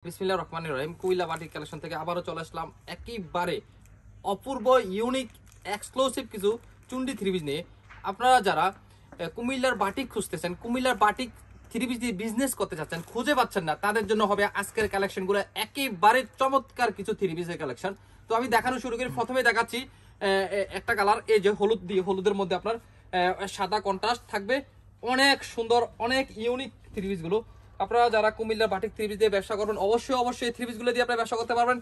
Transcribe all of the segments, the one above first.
বিসমিল্লাহির রহমানির রহিম। Comilla batik collection থেকে আবারও চলে আসলাম একেবারে অপূর্ব ইউনিক এক্সক্লুসিভ কিছু চুন্ডি থ্রি পিস নিয়ে। আপনারা যারা কুমিল্লার বাটিক খুঁজতেছেন, কুমিল্লার বাটিক থ্রি পিস দিয়ে বিজনেস করতে চাচ্ছেন, খুঁজে পাচ্ছেন না, তাদের জন্য হবে আজকের কালেকশনগুলো একেবারে চমৎকার কিছু থ্রি পিসের কালেকশন। তো আমি দেখানো শুরু করি। প্রথমে দেখাচ্ছি একটা কালার, এই যে হলুদ দিয়ে, হলুদের মধ্যে আপনার সাদা কন্ট্রাস্ট থাকবে, অনেক সুন্দর, অনেক ইউনিক থ্রি পিস গুলো। আপনারা যারা কুমিল্লার বাটিক থ্রি পিস দিয়ে ব্যবসা করবেন, অবশ্যই এই থ্রি পিস গুলো দিয়ে আপনারা ব্যবসা করতে পারবেন।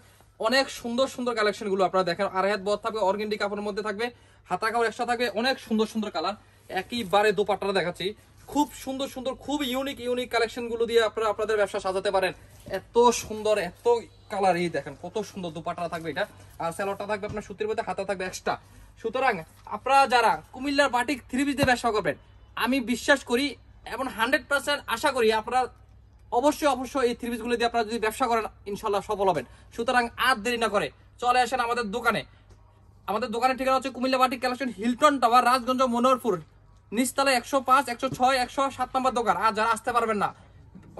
অনেক সুন্দর সুন্দর কালেকশন গুলো আপনারা দেখেন, আড়াই হাত বড় থাকবে, অর্গেন্ডি কাপড়ের মধ্যে থাকবে, হাতা কাপড় এক্সট্রা থাকবে, অনেক সুন্দর সুন্দর কালার। একইবারে দোপাট্টাটা দেখাচ্ছি, খুব সুন্দর সুন্দর, খুব ইউনিক কালেকশন গুলো দিয়ে আপনারা আপনাদের ব্যবসা সাজাতে পারেন। এত সুন্দর, এত কালার, এই দেখেন কত সুন্দর দোপাট্টা থাকবে এটা, আর স্যালোটা থাকবে আপনার সুতির মধ্যে, হাতা থাকবে এক্সট্রা। সুতরাং আপনারা যারা কুমিল্লার বাটিক থ্রি পিস দিয়ে ব্যবসা করবেন, আমি বিশ্বাস করি এবং 100% আশা করি আপনারা অবশ্যই এই থ্রি পিস গুলো দিয়ে আপনারা যদি ব্যবসা করেন, ইনশাল্লাহ সফল হবেন। সুতরাং আর দেরি না করে চলে আসেন আমাদের দোকানে। আমাদের দোকানের ঠিকানা হচ্ছে Comilla batik collection, Hilton Tower, Rajganj, Monoharpur, নিচতলা 105, 106, 107 নম্বর দোকান। আর যারা আসতে পারবেন না,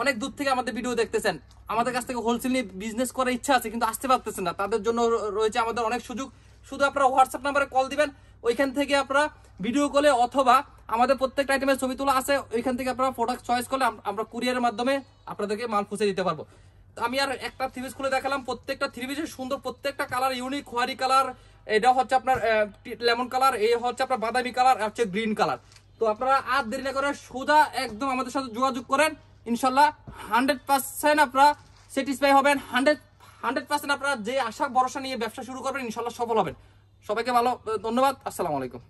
অনেক দূর থেকে আমাদের ভিডিও দেখতেছেন, আমাদের কাছ থেকে হোলসেল নিয়ে বিজনেস করার ইচ্ছা আছে কিন্তু আসতে পারতেছেন না, তাদের জন্য রয়েছে আমাদের অনেক সুযোগ। শুধু আপনারা হোয়াটসঅ্যাপ নাম্বারে কল দিবেন, ওইখান থেকে আপনারা ভিডিও কলে অথবা আমাদের প্রত্যেকটা আইটেমের ছবি তোলা আছে, ওইখান থেকে আপনারা প্রোডাক্ট চয়েস করলে আমরা কুরিয়ারের মাধ্যমে আপনাদেরকে মাল পৌঁছে দিতে পারবো। আমি আর একটা থ্রি পিস খুলে দেখালাম, প্রত্যেকটা থ্রি পিসের সুন্দর, প্রত্যেকটা কালার ইউনিক। খয়েরি কালার, এটা হচ্ছে আপনার লেমন কালার, এই হচ্ছে আপনার বাদামি কালার, আর হচ্ছে গ্রিন কালার। তো আপনারা আর দেরি না করে সোজা একদম আমাদের সাথে যোগাযোগ করেন, ইনশাল্লাহ 100% আপনারা স্যাটিসফাই হবেন। 100% আপনারা যে আশা ভরসা নিয়ে ব্যবসা শুরু করবেন, ইনশাল্লাহ সফল হবেন। সবাইকে ভালো ধন্যবাদ, আসসালামু আলাইকুম।